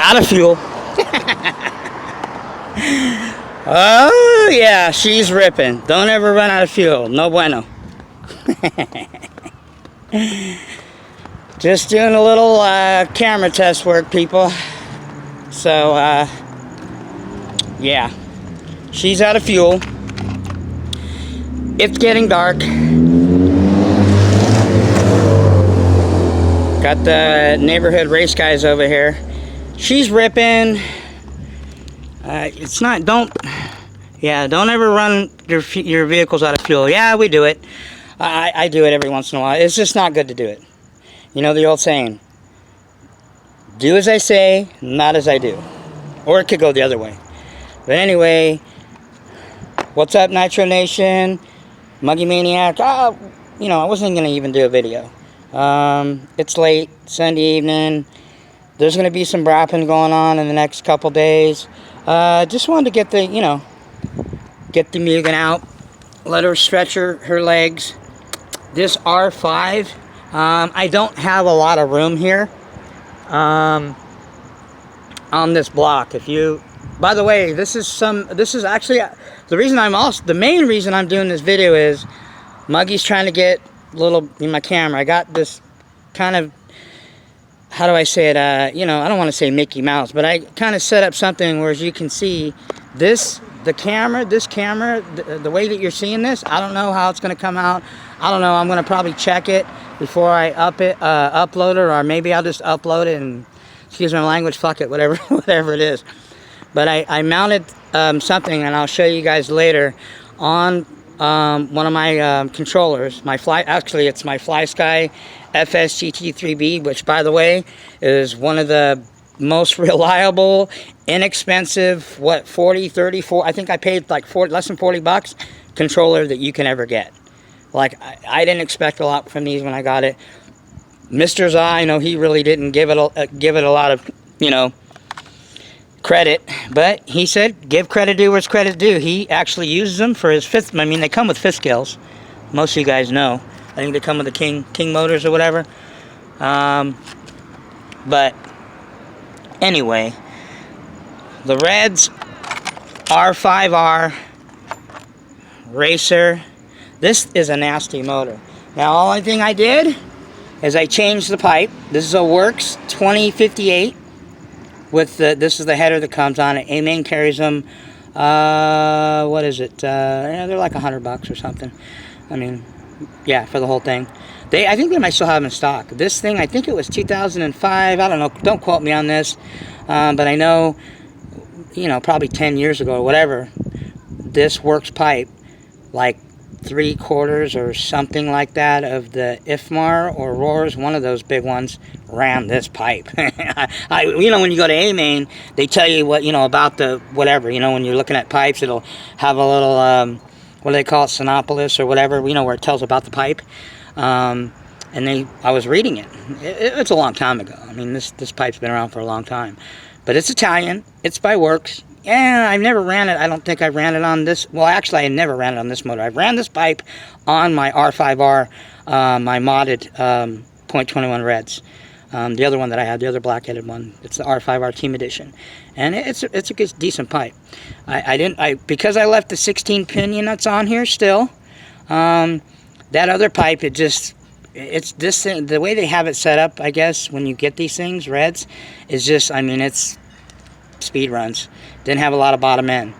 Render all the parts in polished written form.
out of fuel. Oh yeah, she's ripping. Don't ever run out of fuel. No bueno. Just doing a little camera test work, people. So yeah, she's out of fuel. It's getting dark. Got the neighborhood race guys over here. She's ripping. It's not, don't ever run your vehicles out of fuel. Yeah, we do it. I do it every once in a while. It's just not good to do it. You know the old saying, do as I say, not as I do. Or it could go the other way. But anyway, what's up, Nitro Nation? Muggy Maniac. Oh, you know, I wasn't going to even do a video. It's late, Sunday evening. There's going to be some wrapping going on in the next couple days. Just wanted to get the, you know, get the Mugen out. Let her stretch her legs. This R5, I don't have a lot of room here on this block. If you, by the way, this is actually the main reason I'm doing this video is Muggy's trying to get little in my camera. I got this kind of, how do I say it, you know, I don't want to say Mickey Mouse, but I kind of set up something where, as you can see, this camera, the way that you're seeing this, I don't know how it's going to come out. I don't know. I'm going to probably check it before I upload it, or maybe I'll just upload it and, excuse my language, fuck it, whatever it is. But I mounted something, and I'll show you guys later, on one of my controllers. Actually, it's my FlySky FS-GT3B, which, by the way, is one of the most reliable, inexpensive, what, 40, 30, 40, I think I paid like less than 40 bucks controller that you can ever get. Like, I didn't expect a lot from these when I got it. Mr. Za, I know he really didn't give it a lot of, you know, credit, but he said, give credit due where it's credit due. He actually uses them for his fifth, I mean, they come with fifth scales. Most of you guys know. I think they come with the King motors or whatever. But anyway, the Reds R5R Racer. This is a nasty motor. Now, the only thing I did is I changed the pipe. This is a Works 2058 with this is the header that comes on it. A-Main carries them. What is it? Yeah, they're like $100 or something. I mean, yeah, for the whole thing. I think they might still have them in stock. This thing, I think it was 2005. I don't know. Don't quote me on this. But I know, you know, probably 10 years ago or whatever, this Works pipe, like 3/4 or something like that of the IFMAR or Roars, one of those big ones, ran this pipe. You know, when you go to A-Main, they tell you what, you know, about the whatever, you know, when you're looking at pipes, it'll have a little, what do they call it, Sinopolis or whatever, you know, where it tells about the pipe. And I was reading it. It's a long time ago. I mean, this pipe's been around for a long time. But it's Italian. It's by Works. Yeah, I've never ran it. I don't think I ran it on this. Well, actually, I never ran it on this motor. I ran this pipe on my R5R, my modded .21 Reds. The other one that I had, the other black-headed one, it's the R5R Team Edition, and it's a good, decent pipe. Because I left the 16 pinion that's on here still. That other pipe, it's this thing, the way they have it set up, I guess, when you get these things, Reds, is just, I mean, it's speed runs. Didn't have a lot of bottom end.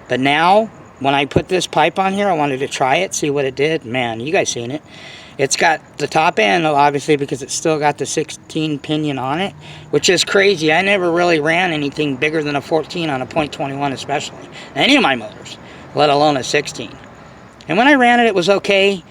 But now, when I put this pipe on here, I wanted to try it, see what it did. Man, you guys seen it. It's got the top end, obviously, because it's still got the 16 pinion on it, which is crazy. I never really ran anything bigger than a 14 on a .21 especially. Any of my motors, let alone a 16. And when I ran it, it was okay.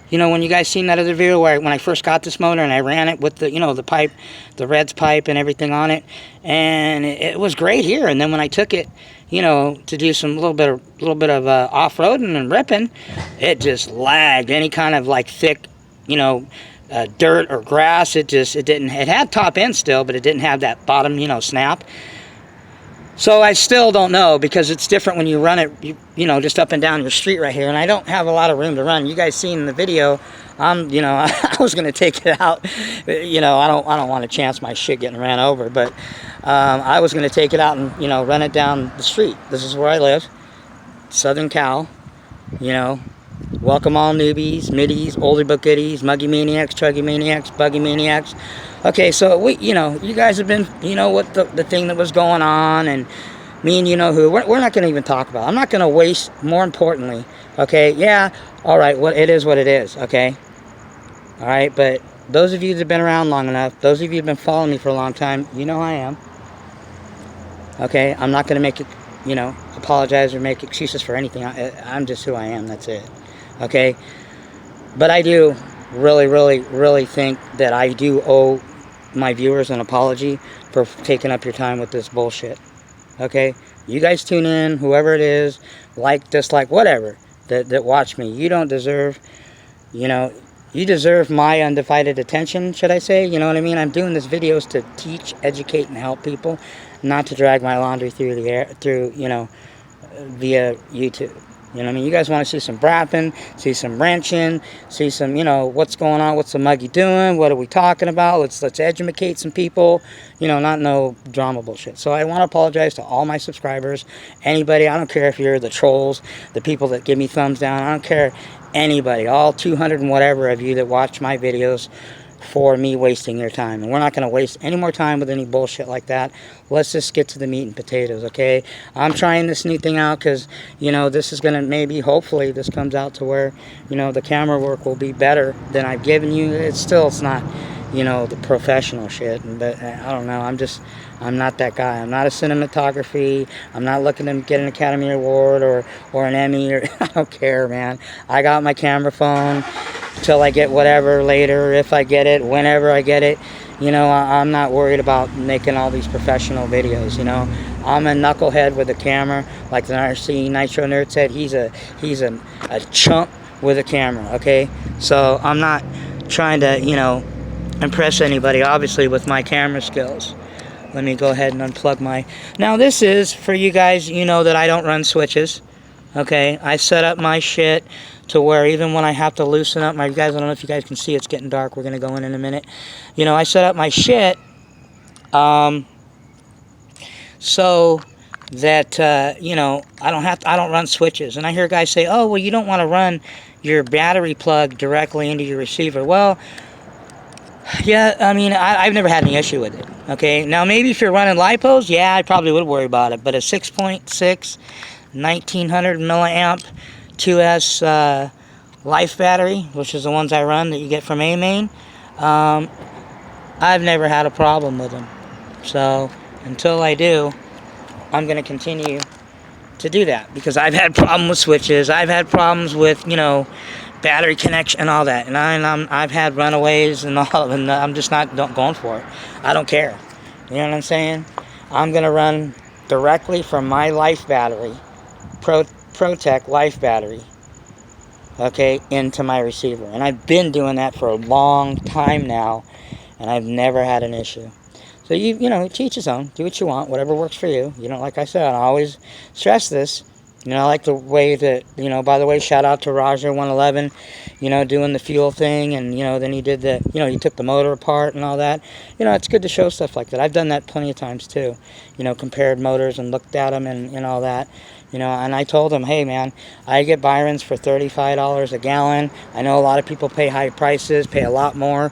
You know, when you guys seen that other video where when I first got this motor and I ran it with the, you know, the pipe, the Reds pipe and everything on it, and it was great here. And then when I took it, you know, to do some little bit of off-roading and ripping, it just lagged. Any kind of like thick, you know, dirt or grass, it had top end still, but it didn't have that bottom, you know, snap. So I still don't know, because it's different when you run it, you know, just up and down your street right here. And I don't have a lot of room to run. You guys seen in the video, you know, I was going to take it out. You know, I don't want to chance my shit getting ran over. But I was going to take it out and, you know, run it down the street. This is where I live. Southern Cal. You know, welcome all newbies, middies, older but goodies, muggy maniacs, chuggy maniacs, buggy maniacs. Okay, so you know, you guys have been, you know, what the thing that was going on, and me and you know who, we're not going to even talk about. I'm not going to waste, more importantly, okay, yeah, all right, well, it is what it is, okay, all right, but those of you that have been around long enough, those of you that have been following me for a long time, you know who I am, okay, I'm not going to make it, you know, apologize or make excuses for anything. I'm just who I am, that's it, okay, but I do really think that I do owe my viewers an apology for taking up your time with this bullshit. Okay, you guys tune in, whoever it is, like, dislike, whatever, that watch me. You don't deserve, you know, you deserve my undivided attention, should I say? You know what I mean? I'm doing these videos to teach, educate, and help people, not to drag my laundry through the air, you know, via YouTube. You know what I mean? You guys want to see some brapping, see some wrenching, see some, you know, what's going on, what's the muggy doing, what are we talking about, let's educate some people, you know, not no drama bullshit. So I want to apologize to all my subscribers, anybody, I don't care if you're the trolls, the people that give me thumbs down, I don't care, anybody, all 200 and whatever of you that watch my videos, for me wasting your time. And we're not going to waste any more time with any bullshit like that. Let's just get to the meat and potatoes, okay? I'm trying this new thing out because, you know, this is going to maybe, hopefully, this comes out to where, you know, the camera work will be better than I've given you. It's not, you know, the professional shit. But I don't know. I'm not that guy. I'm not a cinematography. I'm not looking to get an Academy Award or an Emmy. Or I don't care, man. I got my camera phone till I get whatever later, if I get it, whenever I get it. You know, I'm not worried about making all these professional videos, you know. I'm a knucklehead with a camera, like the RC Nitro Nerd said. He's a chump with a camera, okay? So I'm not trying to, you know, impress anybody, obviously, with my camera skills. Let me go ahead and unplug my... Now, this is, for you guys, you know that I don't run switches, okay? I set up my shit to where even when I have to loosen up my... guys, I don't know if you guys can see, it's getting dark. We're going to go in a minute. You know, I set up my shit so that, you know, I don't run switches. And I hear guys say, oh, well, you don't want to run your battery plug directly into your receiver. Well, yeah, I mean, I've never had any issue with it, okay? Now, maybe if you're running LiPos, yeah, I probably would worry about it. But a 6.6, 1900 milliamp 2S Life battery, which is the ones I run that you get from AMain, I've never had a problem with them. So, until I do, I'm going to continue to do that. Because I've had problems with switches. I've had problems with, you know, battery connection and all that, and I've had runaways and all, and I'm just not going for it. I don't care. You know what I'm saying? I'm gonna run directly from my Life battery, ProTech Life battery, okay, into my receiver, and I've been doing that for a long time now, and I've never had an issue. So you know, to each his own. Do what you want, whatever works for you. You know, like I said, I always stress this. You know, I like the way that, you know, by the way, shout out to Roger111, you know, doing the fuel thing, and, you know, then he did the, you know, he took the motor apart and all that. You know, it's good to show stuff like that. I've done that plenty of times, too. You know, compared motors and looked at them and all that. You know, and I told him, hey, man, I get Byron's for $35 a gallon. I know a lot of people pay high prices, pay a lot more.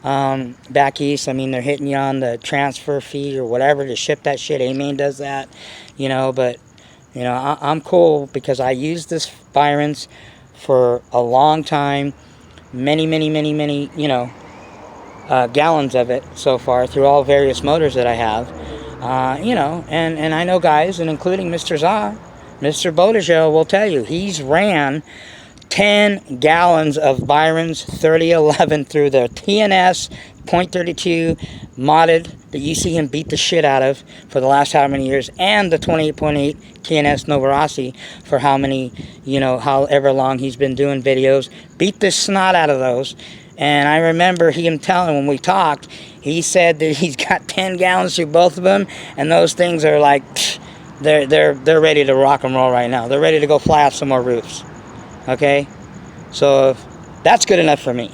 Back east, I mean, they're hitting you on the transfer fee or whatever to ship that shit. AMain does that, you know, but... You know, I'm cool because I used this Byron's for a long time, many, you know, gallons of it so far through all various motors that I have. You know, and I know guys, and including Mr. Za, Mr. Bodegel will tell you, he's ran 10 gallons of Byron's 3011 through the TNS .32 modded that you see him beat the shit out of for the last how many years, and the 28.8 TNS Novarossi for how many, you know, however long he's been doing videos. Beat the snot out of those. And I remember him telling, when we talked, he said that he's got 10 gallons through both of them, and those things are like, they're ready to rock and roll right now. They're ready to go fly off some more roofs. Okay, so if that's good enough for me.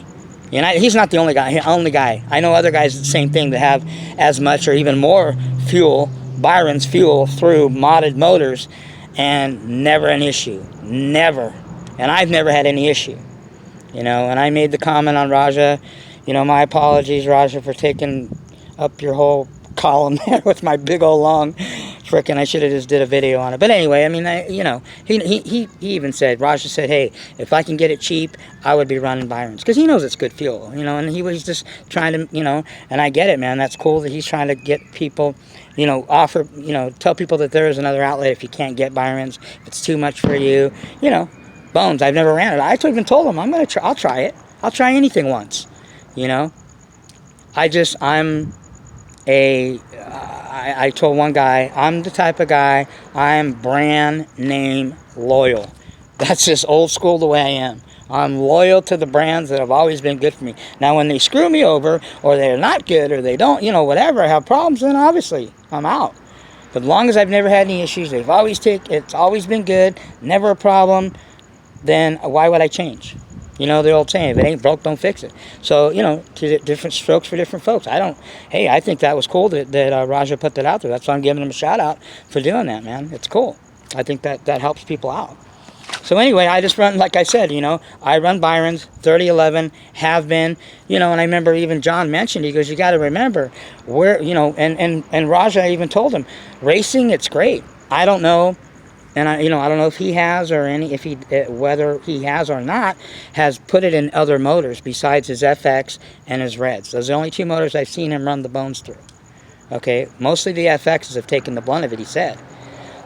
You know, he's not the only guy. I know other guys the same thing that have as much or even more fuel, Byron's fuel, through modded motors, and never an issue. Never. And I've never had any issue. You know, and I made the comment on Raja. You know, my apologies, Raja, for taking up your whole column there with my big old long frickin', I should have just did a video on it. But anyway, I mean, you know, he even said, Raja said, hey, if I can get it cheap, I would be running Byron's. Because he knows it's good fuel, you know, and he was just trying to, you know, and I get it, man. That's cool that he's trying to get people, you know, offer, you know, tell people that there is another outlet if you can't get Byron's, if it's too much for you, you know. Bones, I've never ran it. I even told him, I'll try it. I'll try anything once, you know. I told one guy, I'm the type of guy, I'm brand name loyal. That's just old school the way I am. I'm loyal to the brands that have always been good for me. Now, when they screw me over, or they're not good, or they don't, you know, whatever, I have problems, then obviously I'm out. But as long as I've never had any issues, it's always been good, never a problem, then why would I change? You know, the old saying, if it ain't broke, don't fix it. So, you know, different strokes for different folks. I think that was cool that Raja put that out there. That's why I'm giving him a shout out for doing that, man. It's cool. I think that helps people out. So anyway, I just run, like I said, you know, I run Byron's, 3011, have been, you know, and I remember even John mentioned, he goes, you got to remember, where, you know, and Raja even told him, racing, it's great. I don't know. And I don't know if he has or whether he has or not, has put it in other motors besides his FX and his Reds. Those are the only two motors I've seen him run the Bones through. Okay, mostly the FXs have taken the blunt of it, he said.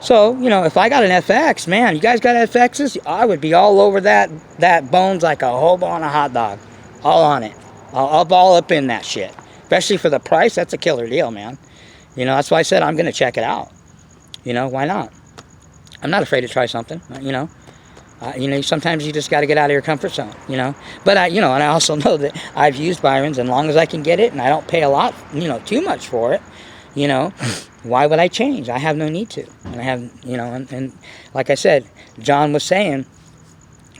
So, you know, if I got an FX, man, you guys got FXs? I would be all over that Bones like a hobo on a hot dog. All on it. I'll all up in that shit. Especially for the price, that's a killer deal, man. You know, that's why I said I'm going to check it out. You know, why not? I'm not afraid to try something, you know. Sometimes you just got to get out of your comfort zone, you know. But, and I also know that I've used Byron's, and as long as I can get it and I don't pay a lot, you know, too much for it, you know, why would I change? I have no need to. And I have, you know, and like I said, John was saying,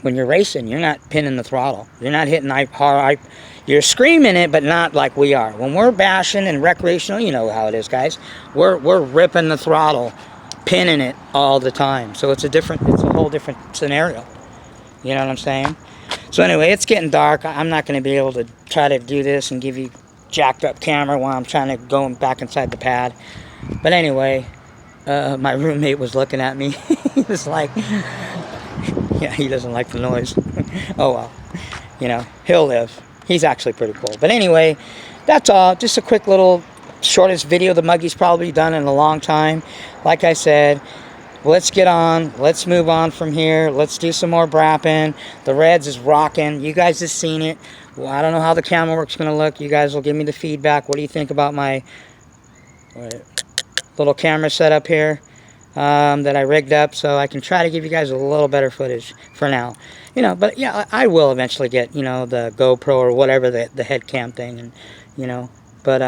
when you're racing, you're not pinning the throttle. You're not hitting hard. You're screaming it, but not like we are. When we're bashing and recreational, you know how it is, guys. We're ripping the throttle, pinning it all the time. So it's a whole different scenario. You know what I'm saying? So anyway, it's getting dark. I'm not going to be able to try to do this and give you jacked up camera while I'm trying to go back inside the pad. But anyway, my roommate was looking at me. He was like, yeah, he doesn't like the noise. Oh well, you know, he'll live. He's actually pretty cool. But anyway, that's all. Just a quick little shortest video the Muggy's probably done in a long time. Like I said, let's get on. Let's move on from here. Let's do some more brapping. The Reds is rocking. You guys have seen it. Well, I don't know how the camera work's going to look. You guys will give me the feedback. What do you think about my little camera setup here that I rigged up, so I can try to give you guys a little better footage for now. You know, but yeah, I will eventually get, you know, the GoPro or whatever, the head cam thing, and, you know, but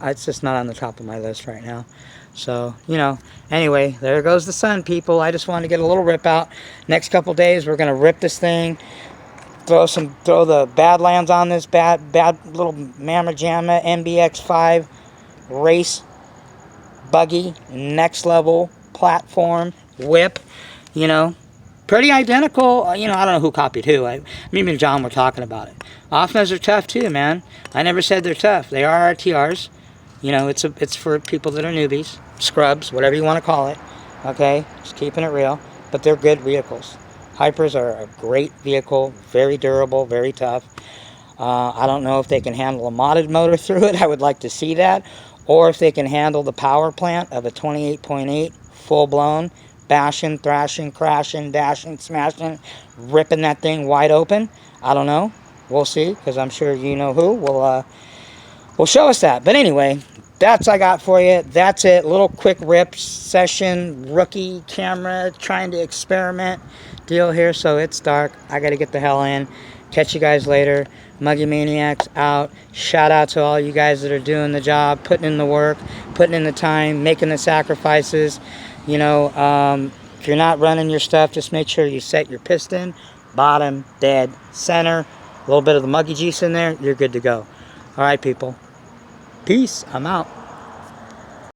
it's just not on the top of my list right now. So, you know, anyway, there goes the sun, people. I just wanted to get a little rip out. Next couple days, we're going to rip this thing, throw the Badlands on this bad little Mamma Jamma MBX5 race buggy, next level platform whip, you know, pretty identical. You know, I don't know who copied who. Me and John were talking about it. Offness are tough too, man. I never said they're tough. They are RTRs. You know, it's for people that are newbies, scrubs, whatever you want to call it. Okay, just keeping it real. But they're good vehicles. Hypers are a great vehicle, very durable, very tough. I don't know if they can handle a modded motor through it. I would like to see that. Or if they can handle the power plant of a 28.8 full-blown, bashing, thrashing, crashing, dashing, smashing, ripping that thing wide open. I don't know. We'll see, because I'm sure you know who will show us that. But anyway, that's I got for you. That's it. Little quick rip session, rookie camera, trying to experiment deal here. So it's dark. I got to get the hell in. Catch you guys later. Muggy Maniacs out. Shout out to all you guys that are doing the job, putting in the work, putting in the time, making the sacrifices. You know, if you're not running your stuff, just make sure you set your piston, bottom, dead, center, a little bit of the muggy juice in there, you're good to go. All right, people. Peace. I'm out.